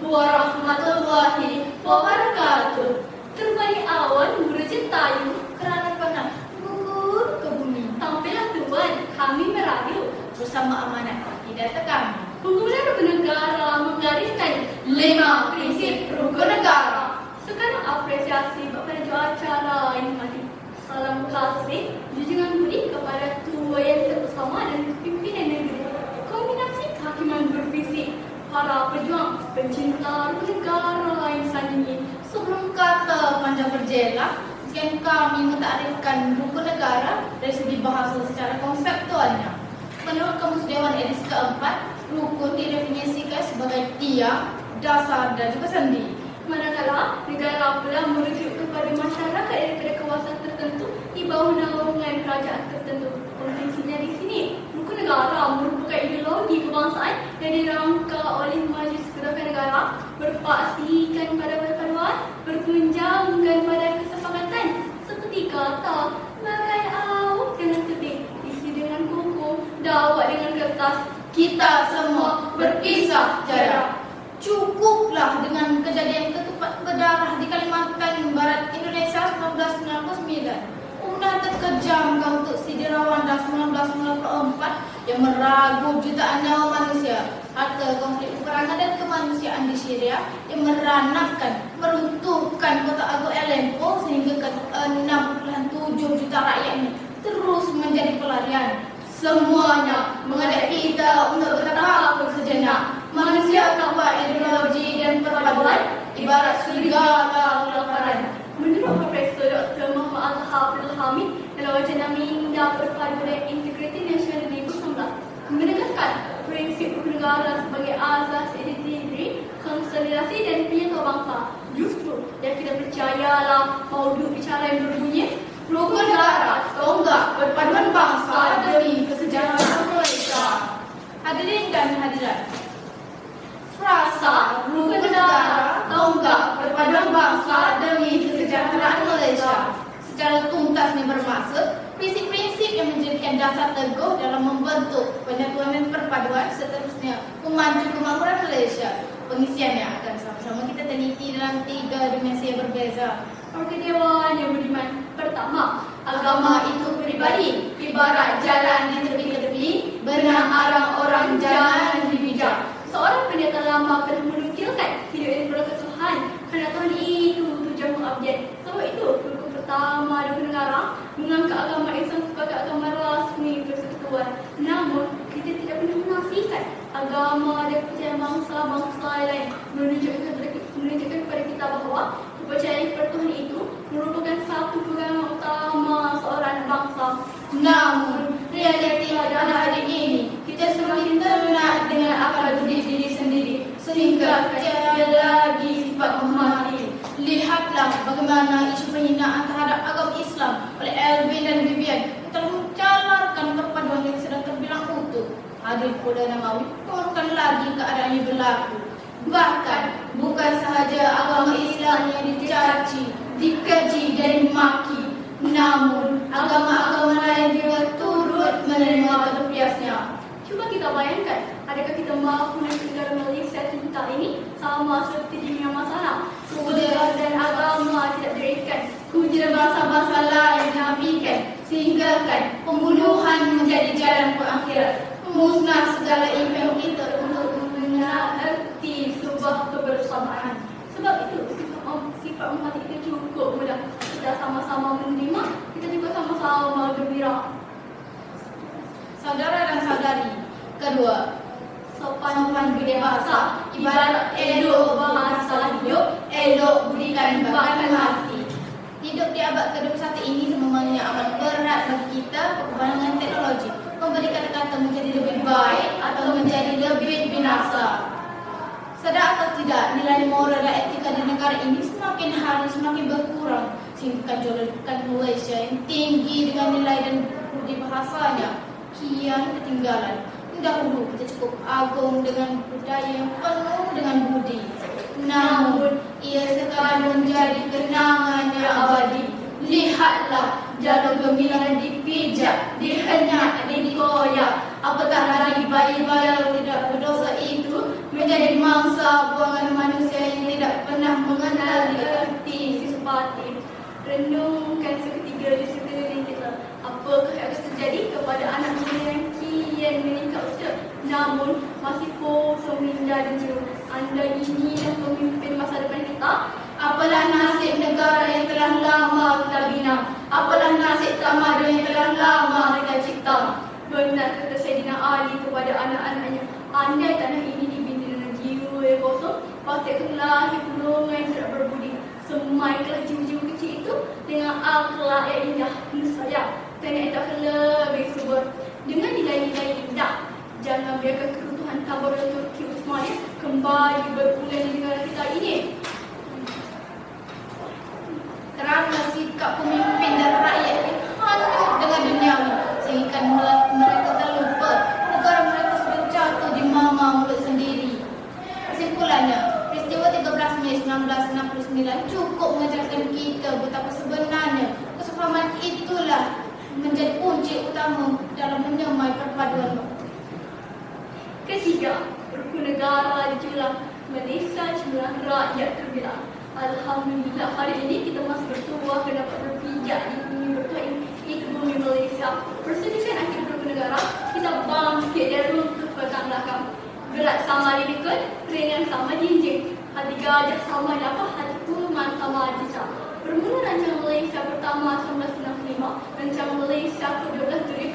warahmatullahi wabarakatuh. Terbalik awan merujuk tayu kerana panas gugur ke bumi. Tampillah Tuhan, kami merayu bersama amanat akidah kami. Pengguna bernegara menggariskan 5 prinsip rukun negara. Sekarang apresiasi kepada jua acara ini mati. Salam kasih, junjungan budi kepada tua yang terutama dan pimpinan negeri. Kombinasi kehakiman bervisi para pejuang pencinta negara yang sanjungi. Sebelum kata panjang berjela, sekian kami mentakrifkan rukun negara dari segi bahasa secara konseptualnya. Menurut Kamus Dewan edisi keempat, rukun didefinisikan sebagai tiang, dasar dan juga sendi. Manakala negara pula merujuk kepada masyarakat daripada kawasan tertentu di bawah naungan kerajaan tertentu. Konteks di sini, rukun negara merupakan ideologi kebangsaan yang dirangka oleh Majlis Kedaulatan Negara, berpaksikan pada perpaduan, bertunjangkan pada kesepakatan seperti kata bagai awak dengan ketik, isi dengan kuku, dawat dengan kertas. Kita semua berpisah jarak. Cukuplah dengan kejadian ketupat berdarah di Kalimantan Barat Indonesia 1999. Undang terkejam untuk Sidirawan 1994 yang meragut jutaan nyawa manusia. Harta konflik peperangan dan kemanusiaan di Syria yang meranakkan, meruntuhkan kota Agung Aleppo sehingga ke 6,7 juta rakyatnya terus menjadi pelarian. Semuanya mengajak kita untuk bertahap sejenak. Manusia tanpa ideologi dan perpaduan ibarat serigala kelaparan. Menurut Profesor Dr. Muhammad Al-Hafidh Al-Hamid dalam wacana Minda Perpaduan dan Integriti Nasional 2019 menegaskan prinsip negara sebagai asas identiti, konsolidasi dan penyatu bangsa. Justru yang kita percayalah maudhu bicara yang berbunyi rukun negara, tonggak perpaduan bangsa demi kesejahteraan Malaysia. Hadirin dan hadirat, frasa rukun negara, tonggak perpaduan bangsa demi kesejahteraan Malaysia secara tuntas ini bermaksud prinsip-prinsip yang menjadikan dasar teguh dalam membentuk penyatuan dan perpaduan seterusnya memacu kemakmuran Malaysia. Pengisiannya akan sama-sama kita teliti dalam 3 dimensi yang berbeza. Dewan yang budiman. Pertama, agama itu pribadi, ibarat jalan di tepi-tepi, benang arang orang jangan dibijak. Seorang pendeta lama pernah menukilkan hidup yang berkat Tuhan, kerana Tuhan itu tujuan pengabdian. Sebab itu, rukun pertama rukun negara mengangkat agama Islam sebagai agama rasmi persekutuan. Namun, kita tidak pernah menafikan agama dan kepercayaan bangsa-bangsa lain menunjukkan kepada kita bahawa kepercayaan kepada Tuhan itu merupakan satu pegangan utama seorang bangsa. Namun, realiti pada hari ini kita semakin ternak dengan akal budi diri sendiri sehingga tiada lagi sifat menghormati. Lihatlah bagaimana isu penghinaan terhadap agama Islam oleh Alvin dan Vivian telah mencalarkan perpaduan yang sedang terbilang utuh. Hadir Polda Namawi bukan lagi keadaan yang berlaku. Bahkan bukan sahaja agama Islam yang dicaci, dikeji dan dimaki, namun agama-agama lain juga turut menerima petupiasnya. Cuba kita bayangkan, adakah kita mampu negara Malaysia kita ini sama seperti di dunia masalah? Budaya dan agama tidak diikat, kunjung bangsa-bangsa lain dinafikan, sehingga kan pembunuhan menjadi jalan pengakhiran. Musnah segala impian kita untuk mengerti sebuah kebersamaan. Sebab itu, sifat menghati kita cukup mudah. Kita sama-sama menerima, kita juga sama-sama gembira. Saudara dan saudari, kedua, sopan budi bahasa ibarat elok bahasa hidup, elok budi dan bahkan hati. Hidup di abad ke-21 ini semuanya amat berat bagi kita. Perkembangan teknologi memberi kata-kata menjadi lebih baik atau menjadi lebih binasa. Sadar atau tidak, nilai moral dan etika di negara ini semakin hari semakin berkurang sehingga kejujuran Malaysia yang tinggi dengan nilai dan budi bahasanya kian ketinggalan. Dahulu kita cukup agung dengan budaya yang penuh dengan budi, namun ia sekarang menjadi kenangan yang abadi. Lihatlah jalur gemilang dipijak, dihenyak, dikoyak. Apatah lagi bayi-bayi yang tidak berdosa itu menjadi mangsa dosa buangan manusia yang tidak pernah mengenal Arti Sisupati. Renungkan seketika di sekeliling kita. Apakah yang akan terjadi kepada anak muda yang kian meningkat usia namun masih kosong minda dan jiwa? Anda inilah pemimpin masa depan kita. Apalah nasib negara yang telah lama kita bina? Apalah nasib tamadun yang telah lama kita cipta? Benar kata Saidina Ali kepada anak-anaknya, andai tanah ini dibina dengan jiwa yang kosong, pasti akan lahir golongan yang tidak berbudi. Semaikanlah jiwa-jiwa kecil itu dengan akhlak yang indah. Nescaya tanah itu akan lebih subur dengan nilai-nilai indah. Jangan biarkan keruntuhan tabaran Turki Utsmania kembali berulang di negara kita ini. Kerana sikap pemimpin dan rakyat yang hanyut dengan duniawi, sehingga mereka terlupa negara mereka sudah jatuh di mama mulut sendiri. Kesimpulannya, peristiwa 13 Mei 1969 cukup mengajarkan kita betapa sebenarnya kesepahaman itulah menjadi kunci utama dalam menyamai perpaduan waktu. Ketiga, rukun negara dijulang, Malaysia jumlah rakyat terbilang. Alhamdulillah hari ini kita masih bertuah dan dapat berpijak di bumi bertuah ini, itu bumi Malaysia. Persediaan akhir rukun negara, kita bangkit dari runtuh petang belakang. Berat sama dipikul, ringan sama jinjing. Hati gajah sama dapat, hati kuman sama jejak. Bermula rancangan Malaysia pertama 1965, rancangan Malaysia ke-12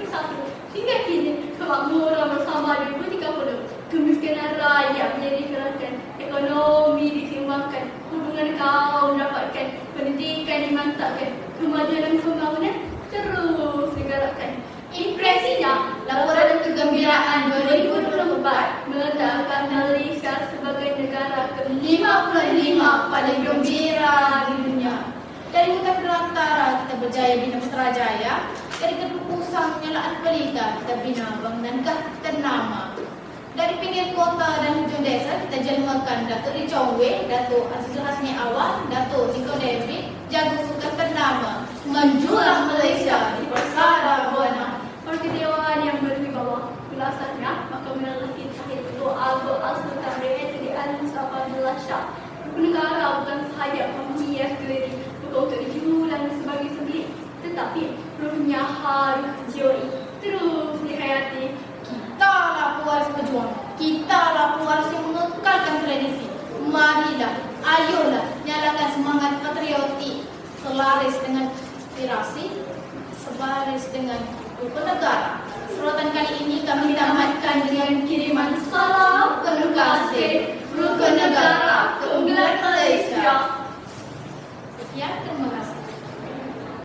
2001, hingga kini kemakmuran bersama 2030. Kemiskinan rakyat menjadi kerahkan, ekonomi disimbangkan, hubungan kaum dapatkan, pendidikan dimantapkan, kemajuan dan pembangunan terus digerakkan. Impresinya, laporan kegembiraan 2024 meletakkan Malaysia sebagai negara ke-55 paling gembira di dunia. Dari hutan belantara kita berjaya bina Putrajaya, dari gedung pusang penyalaan pelita kita bina bangunan ternama. Dari pinggir kota dan hujung desa kita jelmakan Datuk Lee Chong Wei, Datuk Azizul Hasmi Awang, Datuk Niko Devi, jago sukan ternama menjulang Malaysia di persada buana. Perketiawaan yang berwibawa, ulasannya maka meneliti terakhir Ketua Agung Al-Sultan Rehati Al-Mustafa Abdullah Shah. Negara bukan sahaja menghias diri untuk dijulang sebagai sendiri, tetapi ruhnya harus jiwai, terus dihayati. Kitalah pewaris pejuang, kitalah pewaris yang mengekalkan tradisi. Marilah, ayolah nyalakan semangat patriotik selaras dengan inspirasi, sebaris dengan rukun negara. Suratan kali ini kami tamatkan dengan kiriman salam penuh kasih rukun negara keunggulan Malaysia. Sekian, terima kasih.